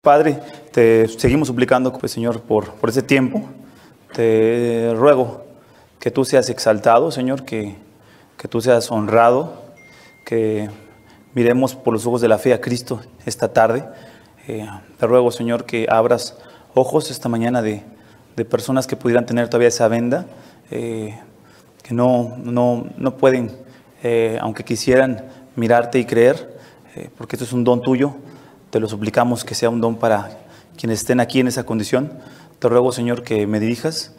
Padre, te seguimos suplicando, pues, Señor, por ese tiempo. Te ruego que tú seas exaltado, Señor, que tú seas honrado, que miremos por los ojos de la fe a Cristo esta tarde. Te ruego, Señor, que abras ojos esta mañana de personas que pudieran tener todavía esa venda, que no pueden, aunque quisieran mirarte y creer, porque esto es un don tuyo. Te lo suplicamos que sea un don para quienes estén aquí en esa condición. Te ruego, Señor, que me dirijas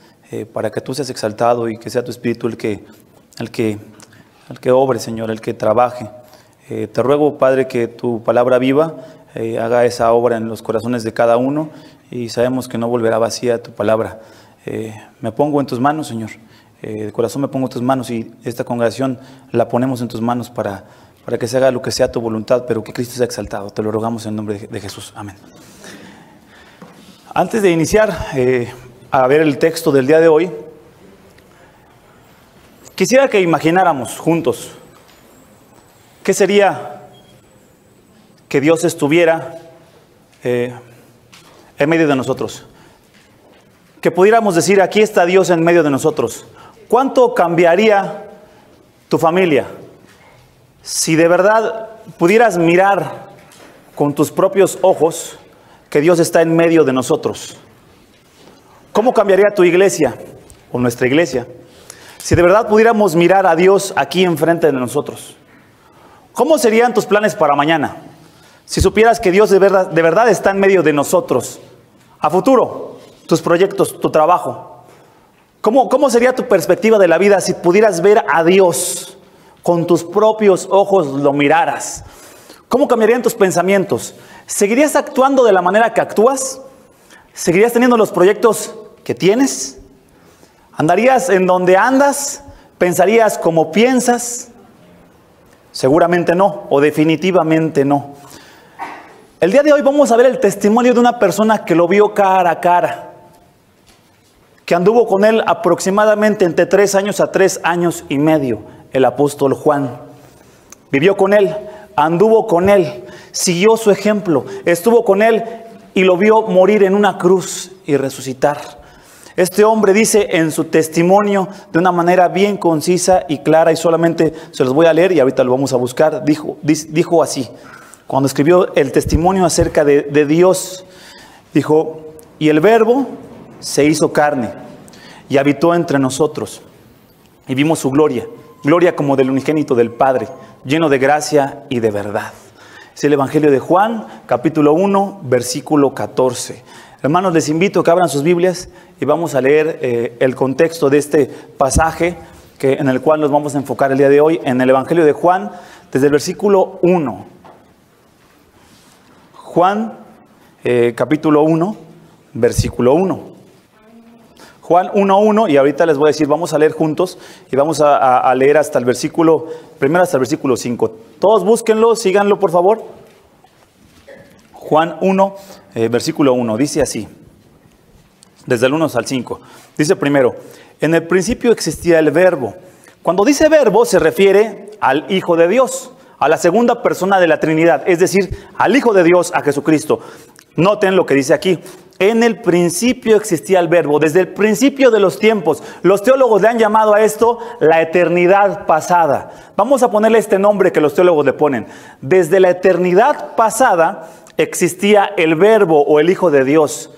para que tú seas exaltado y que sea tu Espíritu el que obre, Señor, el que trabaje. Te ruego, Padre, que tu palabra viva haga esa obra en los corazones de cada uno, y sabemos que no volverá vacía tu palabra. Me pongo en tus manos, Señor. De corazón me pongo en tus manos, y esta congregación la ponemos en tus manos para que se haga lo que sea tu voluntad, pero que Cristo sea exaltado. Te lo rogamos en nombre de Jesús. Amén. Antes de iniciar a ver el texto del día de hoy, quisiera que imagináramos juntos qué sería que Dios estuviera en medio de nosotros. Que pudiéramos decir: aquí está Dios en medio de nosotros. ¿Cuánto cambiaría tu familia si de verdad pudieras mirar con tus propios ojos que Dios está en medio de nosotros? ¿Cómo cambiaría tu iglesia o nuestra iglesia si de verdad pudiéramos mirar a Dios aquí enfrente de nosotros? ¿Cómo serían tus planes para mañana si supieras que Dios de verdad está en medio de nosotros? A futuro, tus proyectos, tu trabajo. ¿Cómo sería tu perspectiva de la vida si pudieras ver a Dios con tus propios ojos, lo miraras? ¿Cómo cambiarían tus pensamientos? ¿Seguirías actuando de la manera que actúas? ¿Seguirías teniendo los proyectos que tienes? ¿Andarías en donde andas? ¿Pensarías como piensas? Seguramente no, o definitivamente no. El día de hoy vamos a ver el testimonio de una persona que lo vio cara a cara, que anduvo con él aproximadamente entre 3 años a 3 años y medio, el apóstol Juan. Vivió con él, anduvo con él, siguió su ejemplo, estuvo con él y lo vio morir en una cruz y resucitar. Este hombre dice en su testimonio de una manera bien concisa y clara, y solamente se los voy a leer y ahorita lo vamos a buscar. Dijo así, cuando escribió el testimonio acerca de Dios, dijo: y el Verbo se hizo carne y habitó entre nosotros, y vimos su gloria, gloria como del unigénito del Padre, lleno de gracia y de verdad. Es el Evangelio de Juan, capítulo 1, versículo 14. Hermanos, les invito a que abran sus Biblias y vamos a leer el contexto de este pasaje en el cual nos vamos a enfocar el día de hoy, en el Evangelio de Juan, desde el versículo 1. Juan, capítulo 1, versículo 1. Juan 1:1, y ahorita les voy a decir, vamos a leer juntos y vamos a leer hasta el versículo, primero hasta el versículo 5. Todos búsquenlo, síganlo por favor. Juan 1, versículo 1, dice así, desde el 1 al 5. Dice primero: en el principio existía el Verbo. Cuando dice Verbo se refiere al Hijo de Dios, a la segunda persona de la Trinidad, es decir, al Hijo de Dios, a Jesucristo. Noten lo que dice aquí: en el principio existía el Verbo, desde el principio de los tiempos. Los teólogos le han llamado a esto la eternidad pasada. Vamos a ponerle este nombre que los teólogos le ponen. Desde la eternidad pasada existía el Verbo o el Hijo de Dios.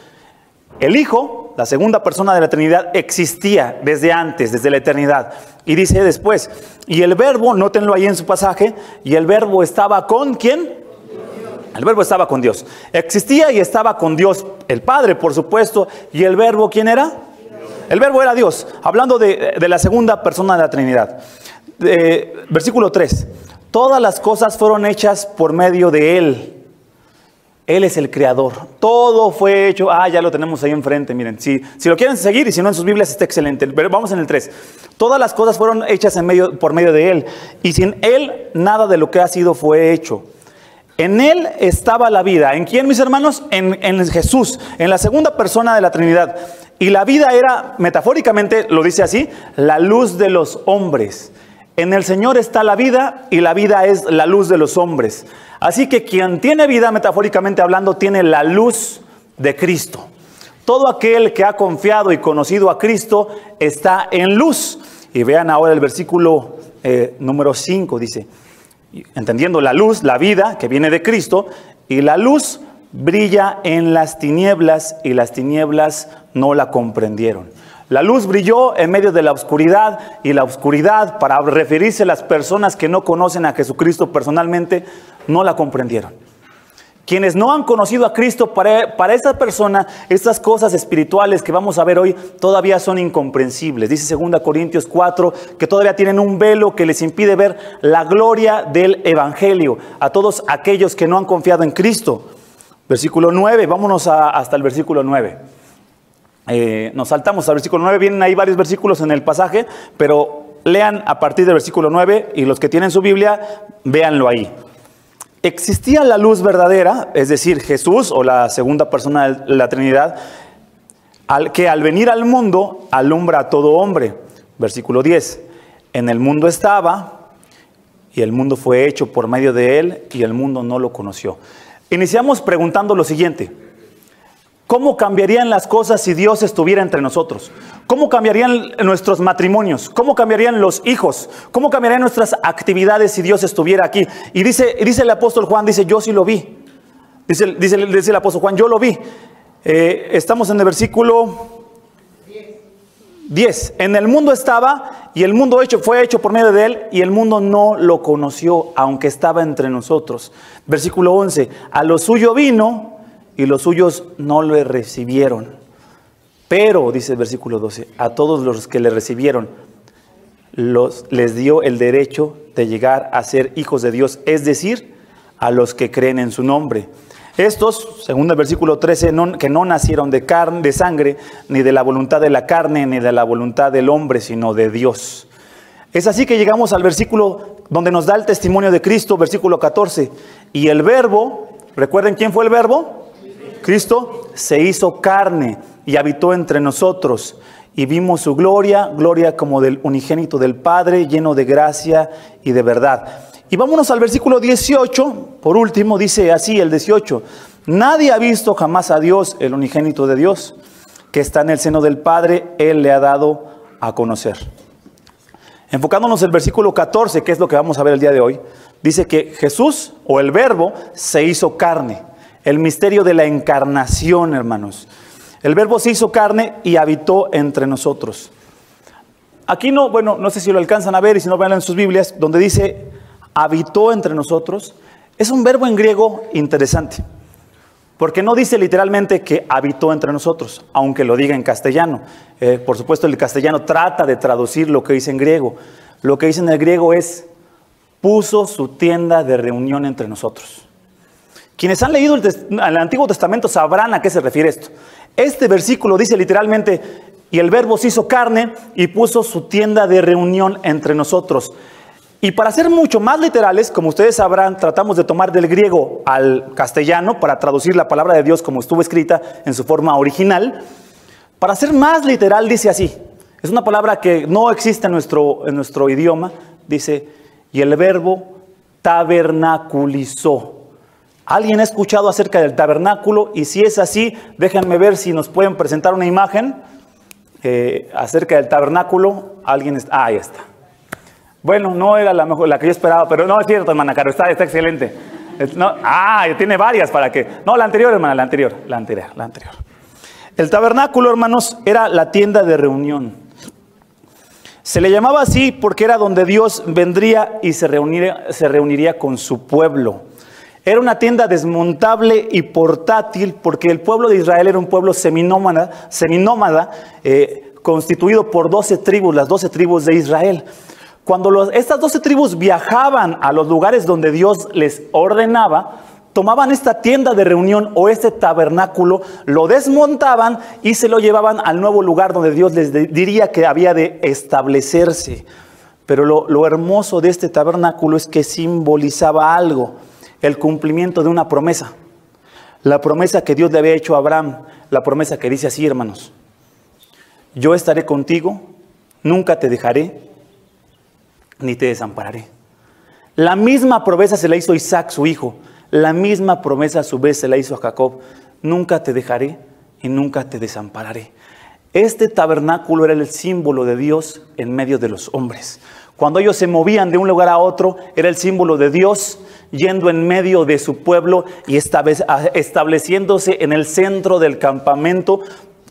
El Hijo, la segunda persona de la Trinidad, existía desde antes, desde la eternidad. Y dice después, y el Verbo, nótenlo ahí en su pasaje, y el Verbo estaba ¿con quién? El Verbo estaba con Dios. Existía y estaba con Dios, el Padre, por supuesto. ¿Y el Verbo quién era? El Verbo era Dios. Hablando de la segunda persona de la Trinidad. Versículo 3. Todas las cosas fueron hechas por medio de Él. Él es el creador. Todo fue hecho. Ya lo tenemos ahí enfrente. Miren, si lo quieren seguir y si no en sus Biblias está excelente. Pero vamos en el 3. Todas las cosas fueron hechas por medio de Él. Y sin Él nada de lo que ha sido fue hecho. En Él estaba la vida. ¿En quién, mis hermanos? En Jesús, en la segunda persona de la Trinidad. Y la vida era, metafóricamente, lo dice así, la luz de los hombres. En el Señor está la vida y la vida es la luz de los hombres. Así que quien tiene vida, metafóricamente hablando, tiene la luz de Cristo. Todo aquel que ha confiado y conocido a Cristo está en luz. Y vean ahora el versículo número 5, dice, entendiendo la luz, la vida que viene de Cristo, y la luz brilla en las tinieblas y las tinieblas no la comprendieron. La luz brilló en medio de la oscuridad, y la oscuridad, para referirse a las personas que no conocen a Jesucristo personalmente, no la comprendieron. Quienes no han conocido a Cristo, para esa persona, estas cosas espirituales que vamos a ver hoy todavía son incomprensibles. Dice 2 Corintios 4 que todavía tienen un velo que les impide ver la gloria del Evangelio a todos aquellos que no han confiado en Cristo. Versículo 9, vámonos hasta el versículo 9. Nos saltamos al versículo 9, vienen ahí varios versículos en el pasaje, pero lean a partir del versículo 9 y los que tienen su Biblia, véanlo ahí. Existía la luz verdadera, es decir, Jesús o la segunda persona de la Trinidad, que al venir al mundo alumbra a todo hombre. Versículo 10, en el mundo estaba y el mundo fue hecho por medio de él y el mundo no lo conoció. Iniciamos preguntando lo siguiente: ¿cómo cambiarían las cosas si Dios estuviera entre nosotros? ¿Cómo cambiarían nuestros matrimonios? ¿Cómo cambiarían los hijos? ¿Cómo cambiarían nuestras actividades si Dios estuviera aquí? Y dice el apóstol Juan, dice, yo sí lo vi. Dice el apóstol Juan, yo lo vi. Estamos en el versículo 10. En el mundo estaba y el mundo fue hecho por medio de él y el mundo no lo conoció, aunque estaba entre nosotros. Versículo 11. A lo suyo vino y los suyos no le recibieron. Pero, dice el versículo 12, a todos los que le recibieron, les dio el derecho de llegar a ser hijos de Dios, es decir, a los que creen en su nombre. Estos, según el versículo 13, que no nacieron de sangre, ni de la voluntad de la carne, ni de la voluntad del hombre, sino de Dios. Es así que llegamos al versículo donde nos da el testimonio de Cristo, versículo 14. Y el verbo, ¿recuerden quién fue el verbo? Cristo se hizo carne y habitó entre nosotros. Y vimos su gloria, gloria como del unigénito del Padre, lleno de gracia y de verdad. Y vámonos al versículo 18, por último, dice así el 18. Nadie ha visto jamás a Dios, el unigénito de Dios, que está en el seno del Padre, Él le ha dado a conocer. Enfocándonos en el versículo 14, que es lo que vamos a ver el día de hoy, dice que Jesús, o el Verbo, se hizo carne. El misterio de la encarnación, hermanos. El Verbo se hizo carne y habitó entre nosotros. Aquí no sé si lo alcanzan a ver y si no, vean en sus Biblias, donde dice habitó entre nosotros. Es un verbo en griego interesante, porque no dice literalmente que habitó entre nosotros, aunque lo diga en castellano. Por supuesto, el castellano trata de traducir lo que dice en griego. Lo que dice en el griego es, puso su tienda de reunión entre nosotros. Quienes han leído el Antiguo Testamento sabrán a qué se refiere esto. Este versículo dice literalmente, y el Verbo se hizo carne y puso su tienda de reunión entre nosotros. Y para ser mucho más literales, como ustedes sabrán, tratamos de tomar del griego al castellano para traducir la palabra de Dios como estuvo escrita en su forma original. Para ser más literal dice así, es una palabra que no existe en nuestro idioma, dice, y el Verbo tabernaculizó. ¿Alguien ha escuchado acerca del tabernáculo? Y si es así, déjenme ver si nos pueden presentar una imagen acerca del tabernáculo. Ahí está. Bueno, no era la que yo esperaba, pero no es cierto, hermana Caro, está excelente. Tiene varias para que... No, la anterior, hermana, la anterior. El tabernáculo, hermanos, era la tienda de reunión. Se le llamaba así porque era donde Dios vendría y se reuniría con su pueblo. Era una tienda desmontable y portátil porque el pueblo de Israel era un pueblo seminómada, constituido por 12 tribus, las 12 tribus de Israel. Cuando estas 12 tribus viajaban a los lugares donde Dios les ordenaba, tomaban esta tienda de reunión o este tabernáculo, lo desmontaban y se lo llevaban al nuevo lugar donde Dios les diría que había de establecerse. Pero lo hermoso de este tabernáculo es que simbolizaba algo. El cumplimiento de una promesa. La promesa que Dios le había hecho a Abraham. La promesa que dice así, hermanos. Yo estaré contigo, nunca te dejaré, ni te desampararé. La misma promesa se la hizo a Isaac, su hijo. La misma promesa a su vez se la hizo a Jacob. Nunca te dejaré y nunca te desampararé. Este tabernáculo era el símbolo de Dios en medio de los hombres. Cuando ellos se movían de un lugar a otro, era el símbolo de Dios yendo en medio de su pueblo y estableciéndose en el centro del campamento,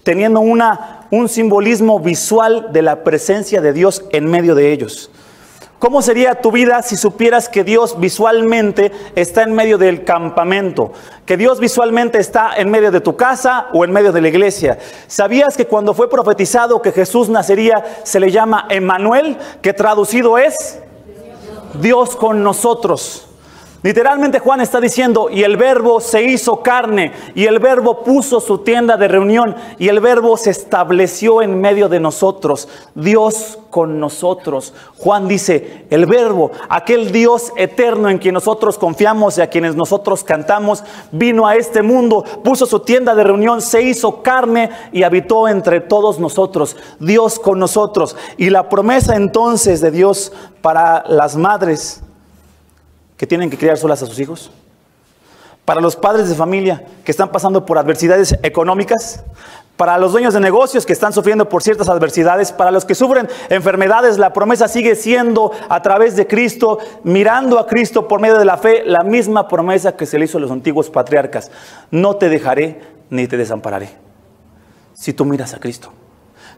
teniendo un simbolismo visual de la presencia de Dios en medio de ellos. ¿Cómo sería tu vida si supieras que Dios visualmente está en medio del campamento? Que Dios visualmente está en medio de tu casa o en medio de la iglesia. ¿Sabías que cuando fue profetizado que Jesús nacería se le llama Emmanuel, que traducido es Dios con nosotros? Literalmente Juan está diciendo, y el verbo se hizo carne, y el verbo puso su tienda de reunión, y el verbo se estableció en medio de nosotros, Dios con nosotros. Juan dice, el verbo, aquel Dios eterno en quien nosotros confiamos y a quienes nosotros cantamos, vino a este mundo, puso su tienda de reunión, se hizo carne y habitó entre todos nosotros, Dios con nosotros. Y la promesa entonces de Dios para las madres que tienen que criar solas a sus hijos, para los padres de familia que están pasando por adversidades económicas, para los dueños de negocios que están sufriendo por ciertas adversidades, para los que sufren enfermedades, la promesa sigue siendo a través de Cristo, mirando a Cristo por medio de la fe, la misma promesa que se le hizo a los antiguos patriarcas: no te dejaré ni te desampararé. Si tú miras a Cristo,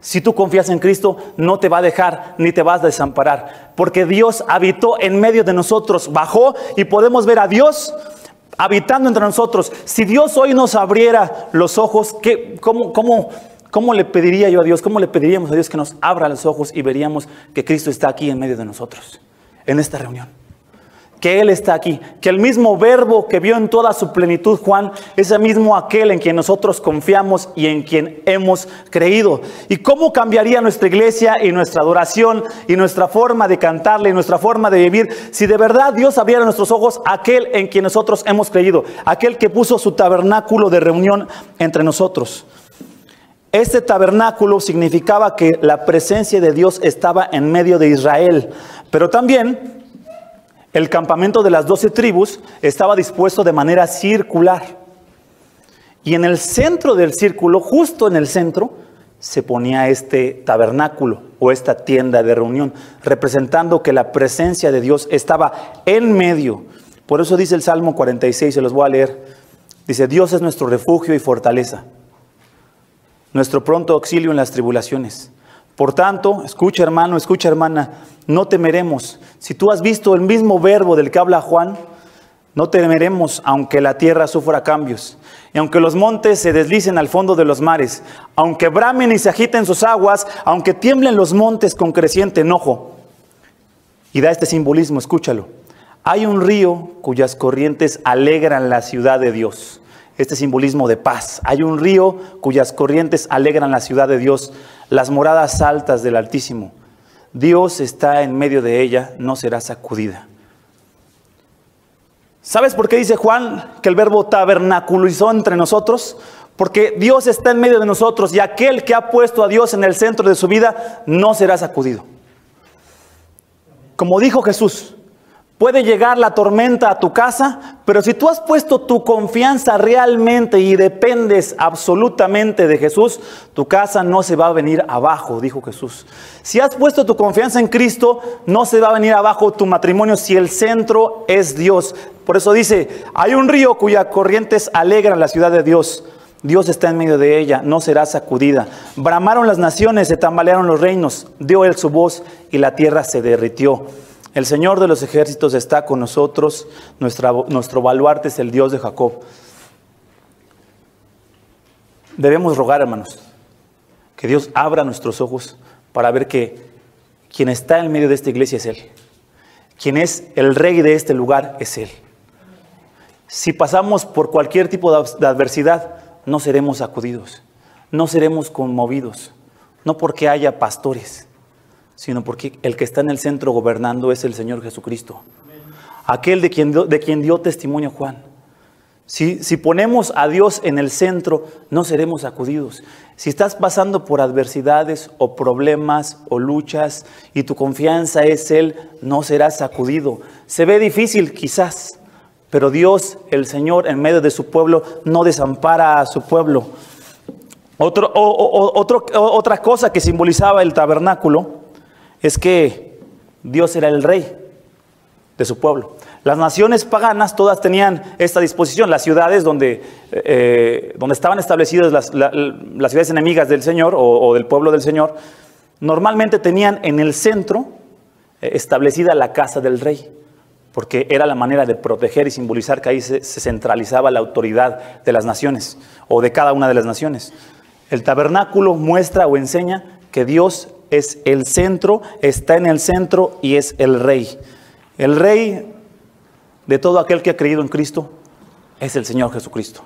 si tú confías en Cristo, no te va a dejar ni te vas a desamparar, porque Dios habitó en medio de nosotros, bajó y podemos ver a Dios habitando entre nosotros. Si Dios hoy nos abriera los ojos, ¿cómo le pediría yo a Dios? ¿Cómo le pediríamos a Dios que nos abra los ojos y veríamos que Cristo está aquí en medio de nosotros, en esta reunión? Que Él está aquí, que el mismo verbo que vio en toda su plenitud Juan, es el mismo aquel en quien nosotros confiamos y en quien hemos creído. ¿Y cómo cambiaría nuestra iglesia y nuestra adoración y nuestra forma de cantarle y nuestra forma de vivir si de verdad Dios abriera nuestros ojos a aquel en quien nosotros hemos creído, aquel que puso su tabernáculo de reunión entre nosotros? Este tabernáculo significaba que la presencia de Dios estaba en medio de Israel, pero también el campamento de las 12 tribus estaba dispuesto de manera circular. Y en el centro del círculo, justo en el centro, se ponía este tabernáculo o esta tienda de reunión, representando que la presencia de Dios estaba en medio. Por eso dice el Salmo 46, se los voy a leer. Dice, Dios es nuestro refugio y fortaleza, nuestro pronto auxilio en las tribulaciones. Por tanto, escucha hermano, escucha hermana, no temeremos. Si tú has visto el mismo verbo del que habla Juan, no temeremos aunque la tierra sufra cambios, y aunque los montes se deslicen al fondo de los mares, aunque bramen y se agiten sus aguas, aunque tiemblen los montes con creciente enojo. Y da este simbolismo, escúchalo. Hay un río cuyas corrientes alegran la ciudad de Dios. Este simbolismo de paz. Hay un río cuyas corrientes alegran la ciudad de Dios, las moradas altas del Altísimo. Dios está en medio de ella, no será sacudida. ¿Sabes por qué dice Juan que el verbo tabernaculizó entre nosotros? Porque Dios está en medio de nosotros y aquel que ha puesto a Dios en el centro de su vida no será sacudido. Como dijo Jesús, puede llegar la tormenta a tu casa, pero si tú has puesto tu confianza realmente y dependes absolutamente de Jesús, tu casa no se va a venir abajo, dijo Jesús. Si has puesto tu confianza en Cristo, no se va a venir abajo tu matrimonio si el centro es Dios. Por eso dice, hay un río cuyas corrientes alegran la ciudad de Dios. Dios está en medio de ella, no será sacudida. Bramaron las naciones, se tambalearon los reinos, dio Él su voz y la tierra se derritió. El Señor de los ejércitos está con nosotros, nuestro baluarte es el Dios de Jacob. Debemos rogar, hermanos, que Dios abra nuestros ojos para ver que quien está en medio de esta iglesia es Él. Quien es el rey de este lugar es Él. Si pasamos por cualquier tipo de adversidad, no seremos sacudidos, no seremos conmovidos, no porque haya pastores, sino porque el que está en el centro gobernando es el Señor Jesucristo. Aquel de quien dio testimonio Juan. Si ponemos a Dios en el centro, no seremos sacudidos. Si estás pasando por adversidades o problemas o luchas y tu confianza es Él, no serás sacudido. Se ve difícil quizás, pero Dios, el Señor, en medio de su pueblo, no desampara a su pueblo. Otra cosa que simbolizaba el tabernáculo es que Dios era el rey de su pueblo. Las naciones paganas todas tenían esta disposición. Las ciudades donde estaban establecidas las ciudades enemigas del Señor o del pueblo del Señor, normalmente tenían en el centro establecida la casa del rey, porque era la manera de proteger y simbolizar que ahí se centralizaba la autoridad de las naciones o de cada una de las naciones. El tabernáculo muestra o enseña que Dios es el centro, está en el centro y es el rey. El rey de todo aquel que ha creído en Cristo es el Señor Jesucristo.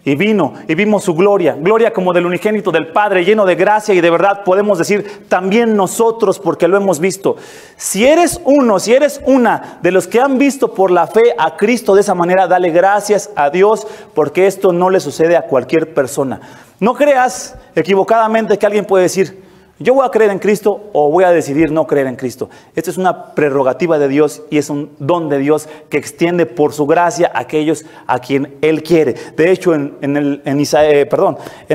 Y vino y vimos su gloria, gloria como del unigénito del Padre, lleno de gracia y de verdad. Podemos decir también nosotros, porque lo hemos visto. Si eres uno, si eres una de los que han visto por la fe a Cristo de esa manera, dale gracias a Dios, porque esto no le sucede a cualquier persona. No creas equivocadamente que alguien puede decir: yo voy a creer en Cristo o voy a decidir no creer en Cristo. Esta es una prerrogativa de Dios y es un don de Dios que extiende por su gracia a aquellos a quien Él quiere. De hecho, en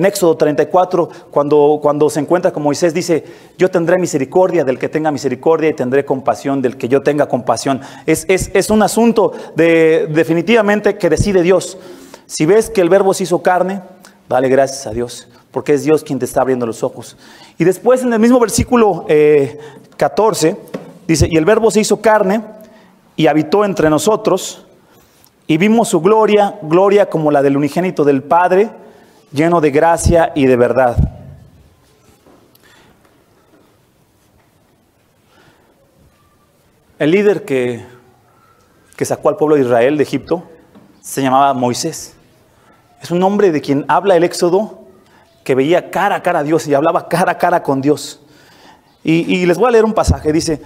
Éxodo 34, cuando se encuentra con Moisés, dice: yo tendré misericordia del que tenga misericordia y tendré compasión del que yo tenga compasión. Es un asunto definitivamente que decide Dios. Si ves que el Verbo se hizo carne, dale gracias a Dios, porque es Dios quien te está abriendo los ojos. Y después en el mismo versículo 14, dice: y el Verbo se hizo carne y habitó entre nosotros, y vimos su gloria, gloria como la del unigénito del Padre, lleno de gracia y de verdad. El líder que sacó al pueblo de Israel de Egipto se llamaba Moisés. Es un hombre de quien habla el Éxodo, que veía cara a cara a Dios y hablaba cara a cara con Dios. Y les voy a leer un pasaje, dice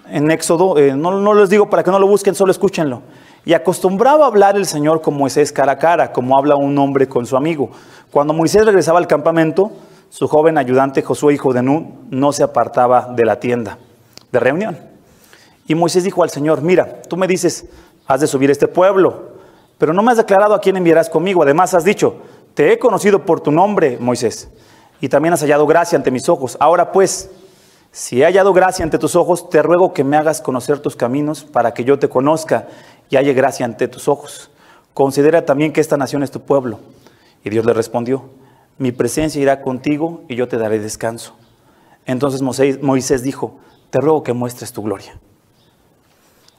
en Éxodo, no les digo para que no lo busquen, solo escúchenlo. Y acostumbraba a hablar el Señor con Moisés cara a cara, como habla un hombre con su amigo. Cuando Moisés regresaba al campamento, su joven ayudante Josué, hijo de Nun, no se apartaba de la tienda de reunión. Y Moisés dijo al Señor: mira, tú me dices, has de subir a este pueblo, pero no me has declarado a quién enviarás conmigo. Además has dicho: te he conocido por tu nombre, Moisés, y también has hallado gracia ante mis ojos. Ahora pues, si he hallado gracia ante tus ojos, te ruego que me hagas conocer tus caminos para que yo te conozca y halle gracia ante tus ojos. Considera también que esta nación es tu pueblo. Y Dios le respondió: mi presencia irá contigo y yo te daré descanso. Entonces Moisés dijo: te ruego que muestres tu gloria.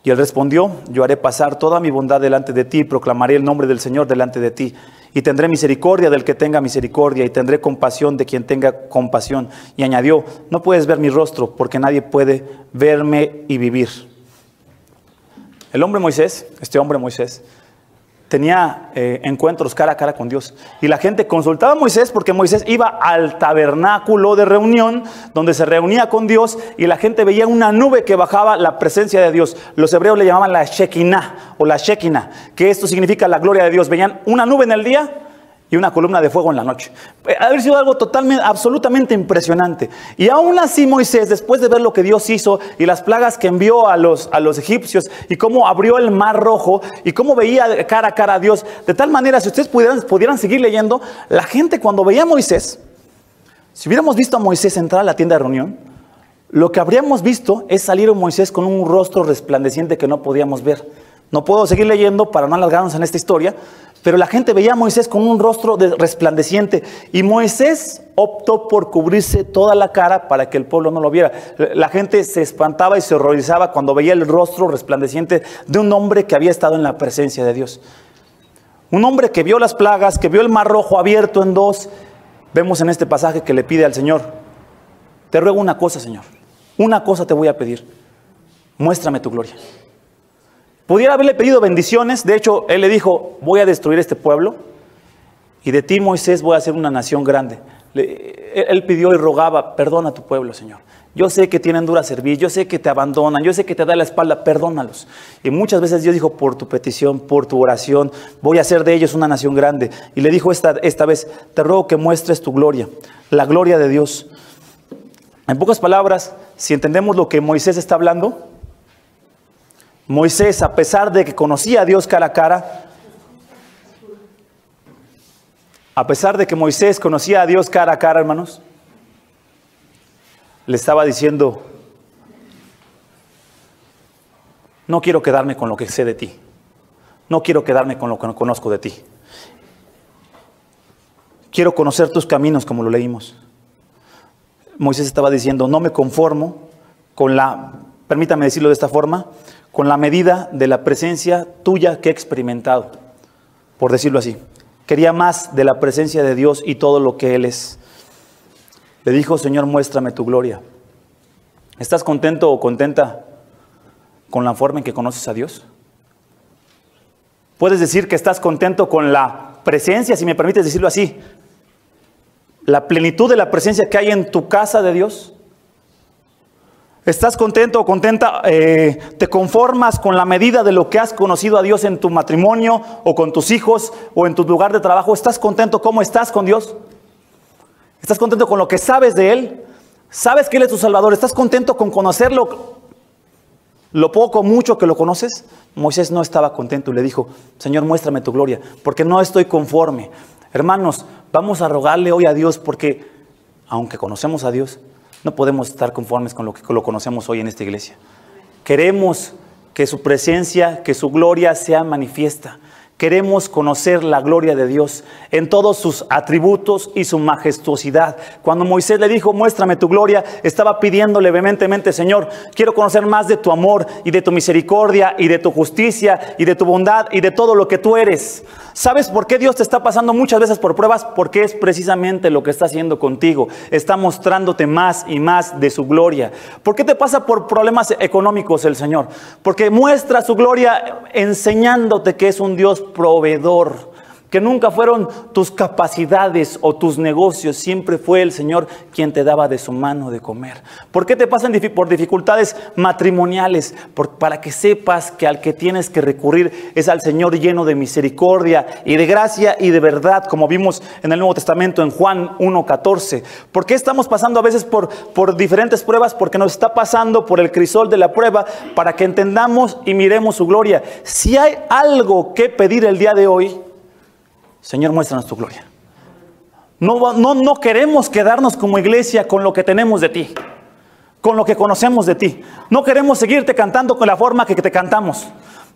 Y él respondió: yo haré pasar toda mi bondad delante de ti y proclamaré el nombre del Señor delante de ti. Y tendré misericordia del que tenga misericordia y tendré compasión de quien tenga compasión. Y añadió: no puedes ver mi rostro porque nadie puede verme y vivir. El hombre Moisés, este hombre Moisés, tenía encuentros cara a cara con Dios. Y la gente consultaba a Moisés porque Moisés iba al tabernáculo de reunión donde se reunía con Dios y la gente veía una nube que bajaba, la presencia de Dios. Los hebreos le llamaban la Shekinah o la Shekinah, que esto significa la gloria de Dios. Veían una nube en el día y una columna de fuego en la noche. Haber sido algo absolutamente impresionante. Y aún así Moisés, después de ver lo que Dios hizo y las plagas que envió a los egipcios y cómo abrió el mar rojo y cómo veía cara a cara a Dios, de tal manera, si ustedes pudieran seguir leyendo, la gente cuando veía a Moisés, si hubiéramos visto a Moisés entrar a la tienda de reunión, lo que habríamos visto es salir a Moisés con un rostro resplandeciente que no podíamos ver. No puedo seguir leyendo para no alargarnos en esta historia, pero la gente veía a Moisés con un rostro resplandeciente y Moisés optó por cubrirse toda la cara para que el pueblo no lo viera. La gente se espantaba y se horrorizaba cuando veía el rostro resplandeciente de un hombre que había estado en la presencia de Dios. Un hombre que vio las plagas, que vio el mar rojo abierto en dos. Vemos en este pasaje que le pide al Señor: te ruego una cosa, Señor, una cosa te voy a pedir, muéstrame tu gloria. Pudiera haberle pedido bendiciones. De hecho, él le dijo: voy a destruir este pueblo y de ti, Moisés, voy a hacer una nación grande. Él pidió y rogaba: perdona a tu pueblo, Señor. Yo sé que tienen dura servir, yo sé que te abandonan, yo sé que te da la espalda, perdónalos. Y muchas veces Dios dijo, por tu petición, por tu oración, voy a hacer de ellos una nación grande. Y le dijo esta vez, te ruego que muestres tu gloria, la gloria de Dios. En pocas palabras, si entendemos lo que Moisés está hablando, Moisés, a pesar de que conocía a Dios cara a cara, a pesar de que Moisés conocía a Dios cara a cara, hermanos, le estaba diciendo, no quiero quedarme con lo que sé de ti. No quiero quedarme con lo que no conozco de ti. Quiero conocer tus caminos, como lo leímos. Moisés estaba diciendo, no me conformo con permítame decirlo de esta forma, con la medida de la presencia tuya que he experimentado, por decirlo así. Quería más de la presencia de Dios y todo lo que Él es. Le dijo, Señor, muéstrame tu gloria. ¿Estás contento o contenta con la forma en que conoces a Dios? ¿Puedes decir que estás contento con la presencia, si me permites decirlo así, la plenitud de la presencia que hay en tu casa de Dios? ¿Estás contento o contenta? ¿Te conformas con la medida de lo que has conocido a Dios en tu matrimonio o con tus hijos o en tu lugar de trabajo? ¿Estás contento cómo estás con Dios? ¿Estás contento con lo que sabes de Él? ¿Sabes que Él es tu Salvador? ¿Estás contento con conocerlo? Lo poco, mucho que lo conoces. Moisés no estaba contento y le dijo, Señor, muéstrame tu gloria, porque no estoy conforme. Hermanos, vamos a rogarle hoy a Dios, porque aunque conocemos a Dios, no podemos estar conformes con lo que lo conocemos hoy en esta iglesia. Queremos que su presencia, que su gloria sea manifiesta. Queremos conocer la gloria de Dios en todos sus atributos y su majestuosidad. Cuando Moisés le dijo, muéstrame tu gloria, estaba pidiéndole vehementemente, Señor, quiero conocer más de tu amor y de tu misericordia y de tu justicia y de tu bondad y de todo lo que tú eres. ¿Sabes por qué Dios te está pasando muchas veces por pruebas? Porque es precisamente lo que está haciendo contigo. Está mostrándote más y más de su gloria. ¿Por qué te pasa por problemas económicos el Señor? Porque muestra su gloria enseñándote que es un Dios proveedor, que nunca fueron tus capacidades o tus negocios, siempre fue el Señor quien te daba de su mano de comer. ¿Por qué te pasan por dificultades matrimoniales? Para que sepas que al que tienes que recurrir es al Señor lleno de misericordia y de gracia y de verdad, como vimos en el Nuevo Testamento en Juan 1:14. ¿Por qué estamos pasando a veces por diferentes pruebas? Porque nos está pasando por el crisol de la prueba para que entendamos y miremos su gloria. Si hay algo que pedir el día de hoy, Señor, muéstranos tu gloria. No queremos quedarnos como iglesia con lo que tenemos de ti, con lo que conocemos de ti. No queremos seguirte cantando con la forma que te cantamos.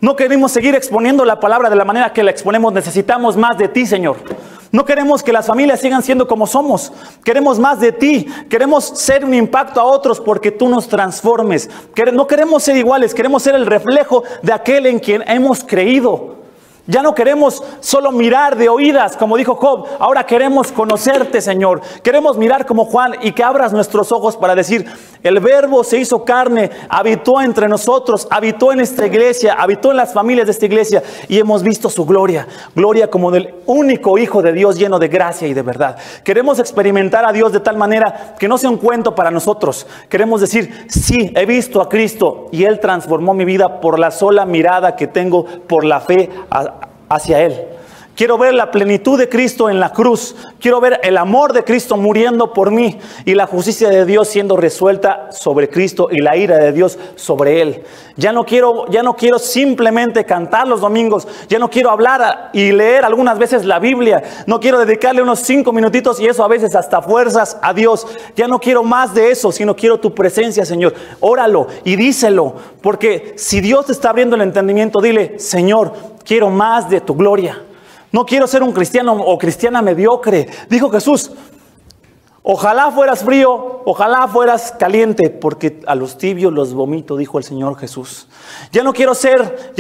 No queremos seguir exponiendo la palabra de la manera que la exponemos. Necesitamos más de ti, Señor. No queremos que las familias sigan siendo como somos. Queremos más de ti. Queremos ser un impacto a otros porque tú nos transformes. No queremos ser iguales. Queremos ser el reflejo de aquel en quien hemos creído. Ya no queremos solo mirar de oídas, como dijo Job. Ahora queremos conocerte, Señor. Queremos mirar como Juan y que abras nuestros ojos para decir, el Verbo se hizo carne, habitó entre nosotros, habitó en esta iglesia, habitó en las familias de esta iglesia y hemos visto su gloria. Gloria como del único Hijo de Dios lleno de gracia y de verdad. Queremos experimentar a Dios de tal manera que no sea un cuento para nosotros. Queremos decir, sí, he visto a Cristo y Él transformó mi vida por la sola mirada que tengo por la fe hacia Él. Quiero ver la plenitud de Cristo en la cruz. Quiero ver el amor de Cristo muriendo por mí y la justicia de Dios siendo resuelta sobre Cristo y la ira de Dios sobre Él. Ya no quiero simplemente cantar los domingos. Ya no quiero hablar y leer algunas veces la Biblia. No quiero dedicarle unos 5 minutitos y eso a veces hasta fuerzas a Dios. Ya no quiero más de eso, sino quiero tu presencia, Señor. Óralo y díselo, porque si Dios te está abriendo el entendimiento, dile, Señor, quiero más de tu gloria. No quiero ser un cristiano o cristiana mediocre. Dijo Jesús, ojalá fueras frío, ojalá fueras caliente, porque a los tibios los vomito, dijo el Señor Jesús. Ya no quiero ser,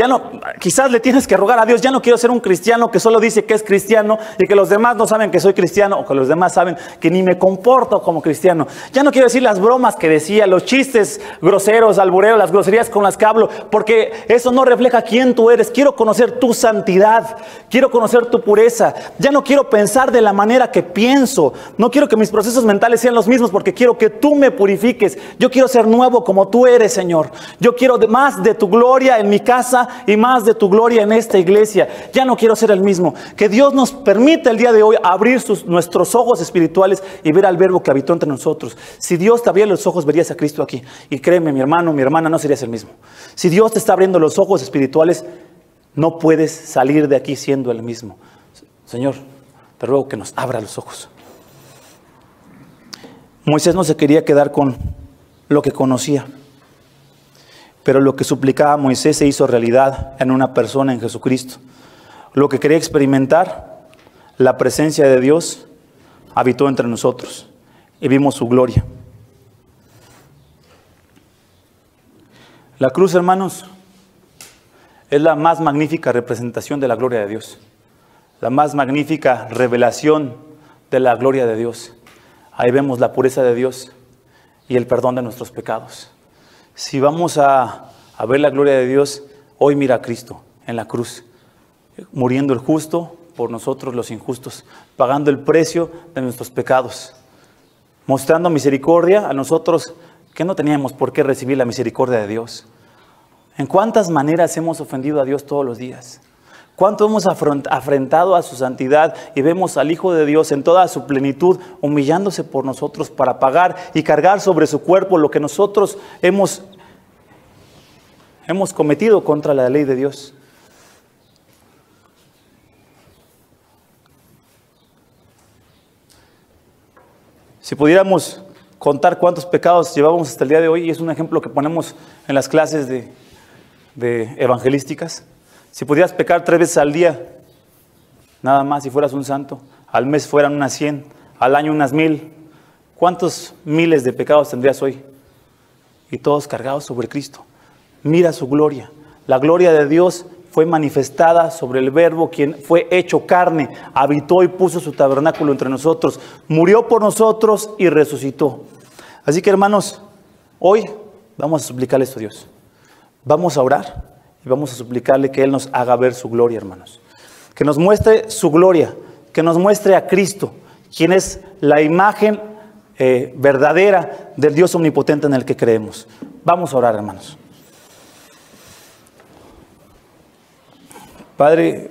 quizás le tienes que rogar a Dios, ya no quiero ser un cristiano que solo dice que es cristiano y que los demás no saben que soy cristiano o que los demás saben que ni me comporto como cristiano. Ya no quiero decir las bromas que decía, los chistes groseros, albureros, las groserías con las que hablo, porque eso no refleja quién tú eres. Quiero conocer tu santidad, quiero conocer tu pureza. Ya no quiero pensar de la manera que pienso, no quiero que mis procesos mentales sean los mismos porque quiero quiero que tú me purifiques. Yo quiero ser nuevo como tú eres, Señor. Yo quiero más de tu gloria en mi casa y más de tu gloria en esta iglesia. Ya no quiero ser el mismo. Que Dios nos permita el día de hoy abrir nuestros ojos espirituales y ver al Verbo que habitó entre nosotros. Si Dios te abriera los ojos, verías a Cristo aquí. Y créeme, mi hermano, mi hermana, no serías el mismo. Si Dios te está abriendo los ojos espirituales, no puedes salir de aquí siendo el mismo. Señor, te ruego que nos abra los ojos. Moisés no se quería quedar con lo que conocía, pero lo que suplicaba Moisés se hizo realidad en una persona, en Jesucristo. Lo que quería experimentar, la presencia de Dios, habitó entre nosotros y vimos su gloria. La cruz, hermanos, es la más magnífica representación de la gloria de Dios, la más magnífica revelación de la gloria de Dios. Ahí vemos la pureza de Dios y el perdón de nuestros pecados. Si vamos a ver la gloria de Dios, hoy mira a Cristo en la cruz, muriendo el justo por nosotros los injustos, pagando el precio de nuestros pecados, mostrando misericordia a nosotros que no teníamos por qué recibir la misericordia de Dios. ¿En cuántas maneras hemos ofendido a Dios todos los días? ¿Cuánto hemos afrentado a su santidad y vemos al Hijo de Dios en toda su plenitud humillándose por nosotros para pagar y cargar sobre su cuerpo lo que nosotros hemos cometido contra la ley de Dios? Si pudiéramos contar cuántos pecados llevábamos hasta el día de hoy, y es un ejemplo que ponemos en las clases de evangelísticas. Si pudieras pecar 3 veces al día, nada más, si fueras un santo, al mes fueran unas 100, al año unas 1000, ¿cuántos miles de pecados tendrías hoy? Y todos cargados sobre Cristo. Mira su gloria. La gloria de Dios fue manifestada sobre el Verbo, quien fue hecho carne, habitó y puso su tabernáculo entre nosotros, murió por nosotros y resucitó. Así que, hermanos, hoy vamos a suplicarle esto a Dios. Vamos a orar. Y vamos a suplicarle que Él nos haga ver su gloria, hermanos. Que nos muestre su gloria, que nos muestre a Cristo, quien es la imagen verdadera del Dios omnipotente en el que creemos. Vamos a orar, hermanos. Padre,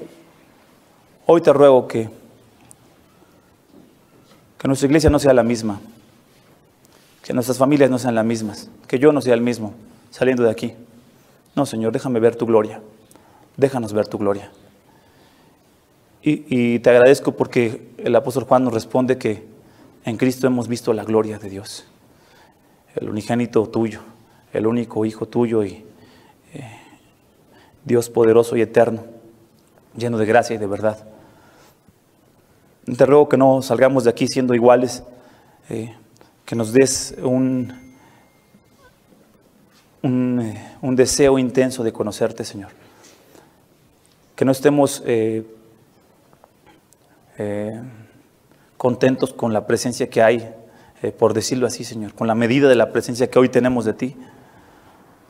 hoy te ruego que nuestra iglesia no sea la misma, que nuestras familias no sean las mismas, que yo no sea el mismo saliendo de aquí. No, Señor, déjame ver tu gloria. Déjanos ver tu gloria. Y te agradezco porque el apóstol Juan nos responde que en Cristo hemos visto la gloria de Dios. El unigénito tuyo, el único Hijo tuyo y Dios poderoso y eterno, lleno de gracia y de verdad. Te ruego que no salgamos de aquí siendo iguales, que nos des un deseo intenso de conocerte, Señor. Que no estemos contentos con la presencia que hay, por decirlo así, Señor, con la medida de la presencia que hoy tenemos de ti.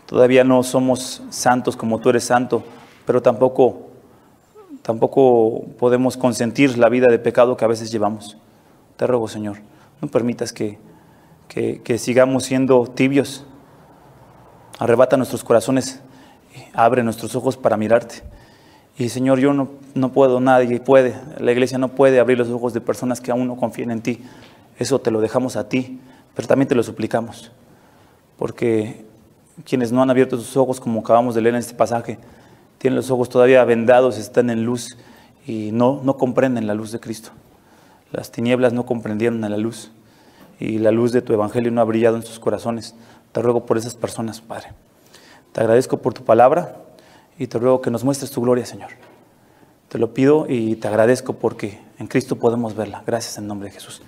Todavía no somos santos como tú eres santo, pero tampoco podemos consentir la vida de pecado que a veces llevamos. Te ruego, Señor, no permitas que sigamos siendo tibios. Arrebata nuestros corazones, abre nuestros ojos para mirarte. Y Señor, yo no puedo, nadie puede, la iglesia no puede abrir los ojos de personas que aún no confían en ti. Eso te lo dejamos a ti, pero también te lo suplicamos. Porque quienes no han abierto sus ojos, como acabamos de leer en este pasaje, tienen los ojos todavía vendados, están en luz y no comprenden la luz de Cristo. Las tinieblas no comprendieron a la luz y la luz de tu evangelio no ha brillado en sus corazones. Te ruego por esas personas, Padre. Te agradezco por tu palabra y te ruego que nos muestres tu gloria, Señor. Te lo pido y te agradezco porque en Cristo podemos verla. Gracias en nombre de Jesús.